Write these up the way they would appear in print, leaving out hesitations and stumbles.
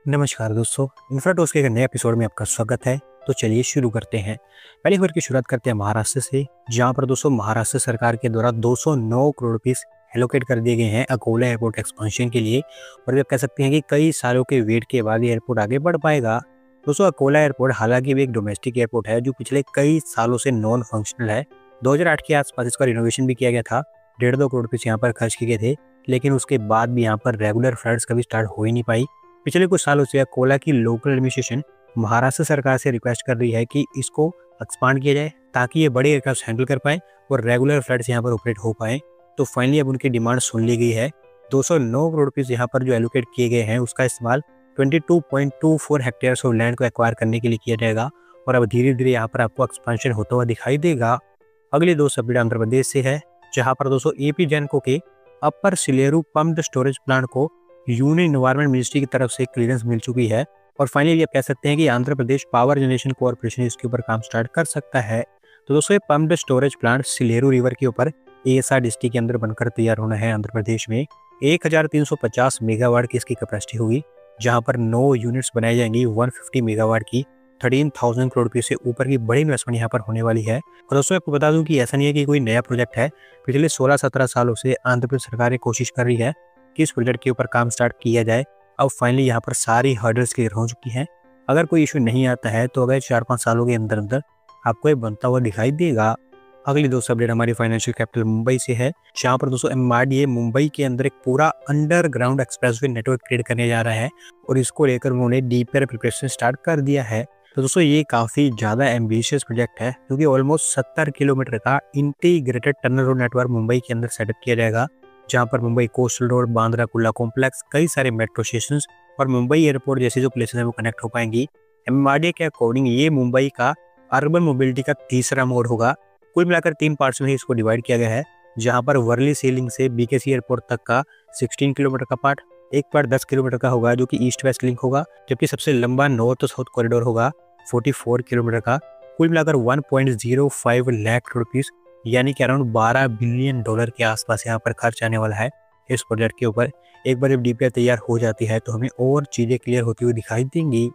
नमस्कार दोस्तों, इन्फ्राटॉक्स के एक नए एपिसोड में आपका स्वागत है। तो चलिए शुरू करते हैं। पहली खबर की शुरुआत करते हैं महाराष्ट्र से, जहां पर दोस्तों महाराष्ट्र सरकार के द्वारा 209 करोड़ रुपीस एलोकेट कर दिए गए हैं अकोला एयरपोर्ट एक्सपेंशन के लिए। और ये कह सकते हैं कि कई सालों के वेट के बाद ये एयरपोर्ट आगे बढ़ पाएगा। दोस्तों अकोला एयरपोर्ट हालांकि भी एक डोमेस्टिक एयरपोर्ट है जो पिछले कई सालों से नॉन फंक्शनल है। 2008 के आसपास इसका रिनोवेशन भी किया गया था। 1.5-2 करोड़ रुपीस यहाँ पर खर्च किए गए थे, लेकिन उसके बाद भी यहाँ पर रेगुलर फ्लाइट्स कभी स्टार्ट हो ही नहीं पाई। पिछले कुछ सालों से अकोला की लोकल एडमिनिस्ट्रेशन महाराष्ट्र सरकार से रिक्वेस्ट कर रही है कि इसको एक्सपांड किया जाए ताकि ये बड़े एयरक्राफ्ट हैंडल कर पाए और रेगुलर फ्लाइट्स यहाँ पर ऑपरेट हो पाए। तो फाइनली अब उनकी डिमांड सुन ली गई है। 209 करोड़ रुपीस यहाँ पर जो एलोकेट किए गए हैं उसका इस्तेमाल 22.24 हेक्टेयर्स ऑफ लैंड को एक्वायर करने के लिए किया जाएगा और अब धीरे धीरे यहाँ पर आपको एक्सपेंशन होता हुआ दिखाई देगा। अगली दो अपडेट आंध्र प्रदेश से है, जहाँ पर दोस्तों एपी जेनको के अपर सिलेरू पम्प्ड स्टोरेज प्लांट को यूनियन एनवायरमेंट मिनिस्ट्री की तरफ से क्लियरेंस मिल चुकी है और फाइनली आप कह सकते हैं कि Andhra Pradesh power generation corporation इसके ऊपर काम स्टार्ट कर सकता है। तो दोस्तों ये pumped storage plant Sileru river के ऊपर एएसआर डिस्ट्रिक्ट के अंदर बनकर तैयार होना है आंध्र प्रदेश में। 1350 मेगावाट की इसकी कैपेसिटी होगी, जहां पर 9 यूनिट्स बनाई जाएंगी 150 मेगावाट की। 13,000 करोड़ रुपये से ऊपर की बड़ी इन्वेस्टमेंट यहाँ पर होने वाली है। और दोस्तों आपको बता दूं कि ऐसा नहीं है कि कोई नया प्रोजेक्ट है। पिछले 16-17 सालों से आंध्र प्रदेश सरकार कोशिश कर रही है कि इस प्रोजेक्ट के ऊपर काम स्टार्ट किया जाए। अब फाइनली यहाँ पर सारी हर्डल्स क्लियर हो चुकी हैं। अगर कोई इशू नहीं आता है तो अगर 4-5 सालों के अंदर अंदर आपको ये बनता हुआ दिखाई देगा। अगली दोस्तों अपडेट हमारी फाइनेंशियल कैपिटल मुंबई से है, जहाँ पर दोस्तों एमआरडीए मुंबई के अंदर एक पूरा अंडरग्राउंड एक्सप्रेसवे नेटवर्क क्रिएट करने जा रहा है और इसको लेकर उन्होंने डीपीआर प्रिपरेशन स्टार्ट कर दिया है। तो दोस्तों ये काफ़ी ज़्यादा एम्बिशियस प्रोजेक्ट है, क्योंकि ऑलमोस्ट 70 किलोमीटर का integrated tunnel road network Mumbai के अंदर सेटअप किया जाएगा, जहां पर Mumbai coastal road, Bandra Kurla complex, कई सारे मेट्रो स्टेशन और मुंबई एयरपोर्ट जैसी जो प्लेसेस हैं वो कनेक्ट हो पाएंगी। एमआरडीए के अकॉर्डिंग ये मुंबई का अर्बन मोबिलिटी का तीसरा मोड होगा। कुल मिलाकर 3 पार्ट्स में ही इसको डिवाइड किया गया है, जहां पर वर्ली सीलिंग से बीकेसी एयरपोर्ट तक का 16 किलोमीटर का पार्ट, एक पार्ट 10 किलोमीटर का होगा जो कि ईस्ट वेस्ट लिंक होगा, जबकि सबसे लंबा नॉर्थ साउथ कॉरिडोर होगा 44 किलोमीटर का। कुल मिलाकर 1.05 लाख करोड़ रुपीस यानी कि अराउंड $12 बिलियन के आसपास यहाँ पर खर्च आने वाला है इस प्रोजेक्ट के ऊपर। एक बार जब डीपीआर तैयार हो जाती है तो हमें और चीज़ें क्लियर होती हुई दिखाई देंगी।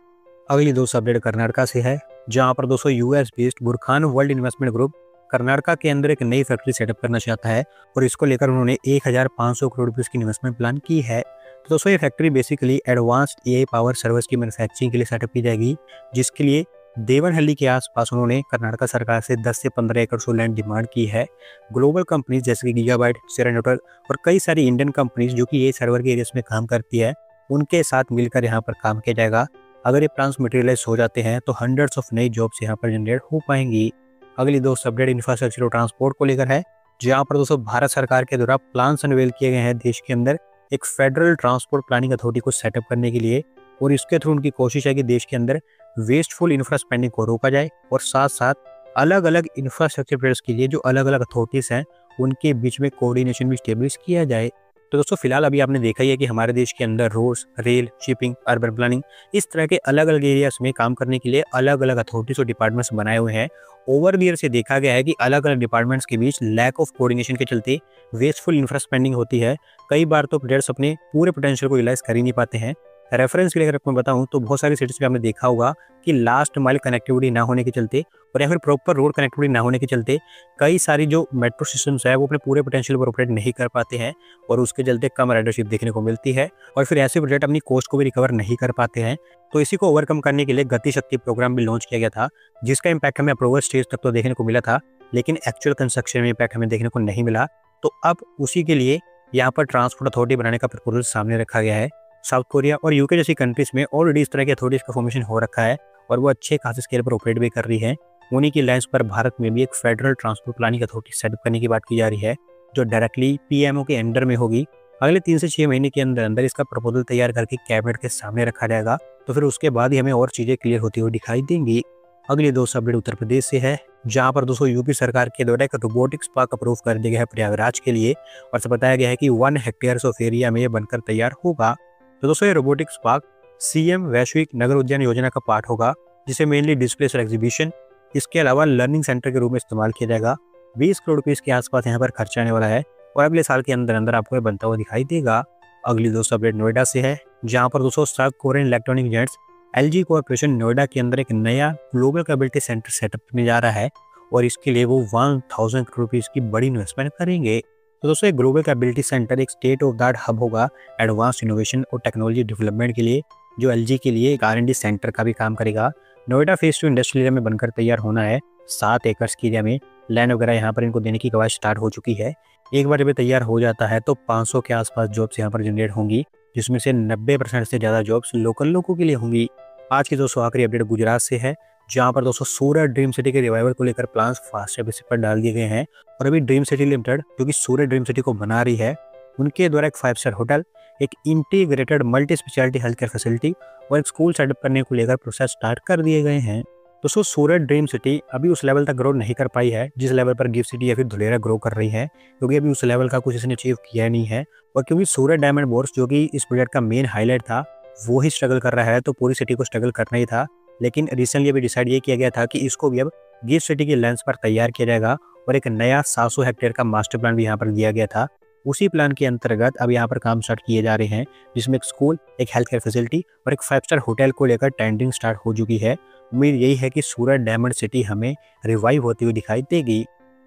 अगली दोस्तों अपडेट कर्नाटका से है, जहाँ पर दोस्तों US based Burkhan world investment group Karnataka के अंदर एक नई फैक्ट्री सेटअप करना चाहता है और इसको लेकर उन्होंने 1500 करोड़ रुपये की इन्वेस्टमेंट प्लान की है। तो दोस्तों ये factory basically advanced AI power service की मैन्युफैक्चरिंग के लिए सेटअप की जाएगी, जिसके लिए देवनहल्ली के आसपास उन्होंने कर्नाटक सरकार से 10 से 15 एकड़ सो लैंड डिमांड की है। ग्लोबल कंपनीज जैसे कि गीगाबाइट, सेरा नेटवर्क और कई सारी इंडियन कंपनीज जो कि ये सर्वर के एरियाज में काम करती है, उनके साथ मिलकर यहाँ पर काम किया जाएगा। अगर ये प्लान्स मटेरियलाइज हो जाते हैं तो हंड्रेड्स ऑफ नई जॉब्स यहाँ पर जनरेट हो पाएंगी। अगली दोस्त अपडेट इंफ्रास्ट्रक्चर और ट्रांसपोर्ट को लेकर है, जहाँ पर दोस्तों भारत सरकार के द्वारा प्लान्स अनवेल किए गए हैं देश के अंदर एक फेडरल ट्रांसपोर्ट प्लानिंग अथॉरिटी को सेटअप करने के लिए। और इसके थ्रू उनकी कोशिश है कि देश के अंदर वेस्टफुल इंफ्रा स्पेंडिंग को रोका जाए और साथ साथ अलग अलग इंफ्रास्ट्रक्चर प्रोजेक्ट्स के लिए जो अलग अलग अथॉरिटीज हैं उनके बीच में कोऑर्डिनेशन भी स्टेब्लिश किया जाए। तो दोस्तों फिलहाल अभी आपने देखा ही है कि हमारे देश के अंदर roads, rail, shipping, urban planning इस तरह के अलग अलग एरियाज में काम करने के लिए अलग अलग अथॉरिटीज और डिपार्टमेंट्स बनाए हुए हैं। ओवर द ईयर से देखा गया है कि अलग अलग डिपार्टमेंट्स के बीच लैक ऑफ कोऑर्डिनेशन के चलते वेस्टफुल इंफ्रा स्पेंडिंग होती है। कई बार तो प्रोजेक्ट्स अपने पूरे पोटेंशियल को रियलाइज कर ही नहीं पाते हैं। रेफरेंस के लिए अगर मैं बताऊं तो बहुत सारी सिटीज में आपने देखा होगा कि लास्ट माइल कनेक्टिविटी ना होने के चलते और या फिर प्रॉपर रोड कनेक्टिविटी ना होने के चलते कई सारी जो मेट्रो सिस्टम्स है वो अपने पूरे पोटेंशियल पर ऑपरेट नहीं कर पाते हैं और उसके चलते कम राइडरशिप देखने को मिलती है और फिर ऐसे प्रोजेक्ट अपनी कॉस्ट को भी रिकवर नहीं कर पाते हैं। तो इसी को ओवरकम करने के लिए गति शक्ति प्रोग्राम भी लॉन्च किया गया था, जिसका इम्पैक्ट हमें अप्रूवल स्टेज तक तो देखने को मिला था, लेकिन एक्चुअल कंस्ट्रक्शन में इम्पैक्ट हमें देखने को नहीं मिला। तो अब उसी के लिए यहाँ पर ट्रांसपोर्ट अथॉरिटी बनाने का प्रपोजल सामने रखा गया है। साउथ कोरिया और यूके जैसी कंट्रीज में ऑलरेडी इस तरह की अथॉरिटीज का फॉर्मेशन हो रखा है और वो अच्छे खासे स्केल पर ऑपरेट भी कर रही है। उन्हीं की लाइंस पर भारत में भी एक federal transport planning authority setup करने की बात की जा रही है, जो डायरेक्टली पीएमओ के अंडर में होगी। अगले 3 से 6 महीने के अंदर अंदर इसका प्रपोजल तैयार करके कैबिनेट के सामने रखा जाएगा, तो फिर उसके बाद ही हमें और चीजें क्लियर होती हुई दिखाई देंगी। अगली दोस्त अपडेट उत्तर प्रदेश से है, जहां पर दोस्तों यूपी सरकार के द्वारा एक रोबोटिक्स पार्क अप्रूव कर दिया गया है प्रयागराज के लिए और से बताया गया है कि 1 हेक्टेयर्स ऑफ एरिया में ये बनकर तैयार होगा। तो दोस्तों ये रोबोटिक्स पार्क सीएम वैश्विक नगर उद्यान योजना का पार्ट होगा, जिसे मेनली डिस्प्लेस और एग्जीबिशन, इसके अलावा लर्निंग सेंटर के रूप में इस्तेमाल किया जाएगा। 20 करोड़ रुपये के आसपास यहाँ पर खर्चा आने वाला है और अगले साल के अंदर अंदर आपको ये बनता हुआ दिखाई देगा। अगली दोस्तों अपडेट नोएडा से है, जहां पर दोस्तों south Korean electronic giants LG corporation Noida के अंदर एक नया ग्लोबल कैपेबिलिटी सेंटर सेटअप करने जा रहा है और इसके लिए वो 1000 करोड़ रुपीज की बड़ी इन्वेस्टमेंट करेंगे। तो दोस्तों एक ग्लोबल कैपेबिलिटी सेंटर एक state of the art hub होगा एडवांस इनोवेशन और टेक्नोलॉजी डेवलपमेंट के लिए, जो एलजी के लिए एक R&D सेंटर का भी काम करेगा। नोएडा फेज 2 इंडस्ट्रियल एरिया में बनकर तैयार होना है। 7 एकड़ की एरिया में लैंड वगैरह यहाँ पर इनको देने की कवायद स्टार्ट हो चुकी है। एक बार जब ये तैयार हो जाता है तो 500 के आसपास जॉब्स यहाँ पर जनरेट होंगी, जिसमें से 90% से ज़्यादा जॉब्स लोकल लोगों के लिए होंगी। आज की दोस्तों आखिरी अपडेट गुजरात से है, जहाँ पर दोस्तों सूरत ड्रीम सिटी के रिवाइवल को लेकर प्लान्स फास्ट बेसिस पर डाल दिए गए हैं और अभी ड्रीम सिटी लिमिटेड जो कि सूरत ड्रीम सिटी को बना रही है, उनके द्वारा एक 5 स्टार होटल, एक integrated multi speciality health care facility और एक स्कूल सेटअप करने को लेकर प्रोसेस स्टार्ट कर दिए गए हैं। दोस्तों सूरत ड्रीम सिटी अभी उस लेवल तक ग्रो नहीं कर पाई है जिस लेवल पर गिफ्ट सिटी या फिर धुलेरा ग्रो कर रही है, क्योंकि अभी उस लेवल का कुछ इसने अचीव किया नहीं है। और क्योंकि सूरत डायमंड बोर्स जो कि इस प्रोजेक्ट का मेन हाईलाइट था वो ही स्ट्रगल कर रहा है, तो पूरी सिटी को स्ट्रगल करना ही था। लेकिन रिसेंटली अभी डिसाइड ये किया गया था कि इसको भी अब गिफ्ट सिटी की लेंस पर तैयार किया जाएगा और एक नया 700 हेक्टेयर का मास्टर प्लान भी यहाँ पर दिया गया था। उसी प्लान के अंतर्गत अब यहाँ पर काम स्टार्ट किए जा रहे हैं, जिसमें एक स्कूल, एक हेल्थ केयर फैसिलिटी और एक 5 स्टार होटल को लेकर टेंडरिंग स्टार्ट हो चुकी है। उम्मीद यही है कि सूरत डायमंड सिटी हमें रिवाइव होती हुई दिखाई देगी।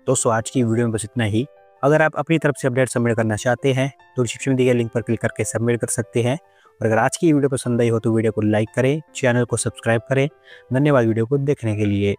दोस्तों आज की वीडियो में बस इतना ही। अगर आप अपनी तरफ से अपडेट सबमिट करना चाहते हैं तो डिस्क्रिप्शन में दिए गए लिंक पर क्लिक करके सबमिट कर सकते हैं। और अगर आज की वीडियो पसंद आई हो तो वीडियो को लाइक करें, चैनल को सब्सक्राइब करें। धन्यवाद वीडियो को देखने के लिए।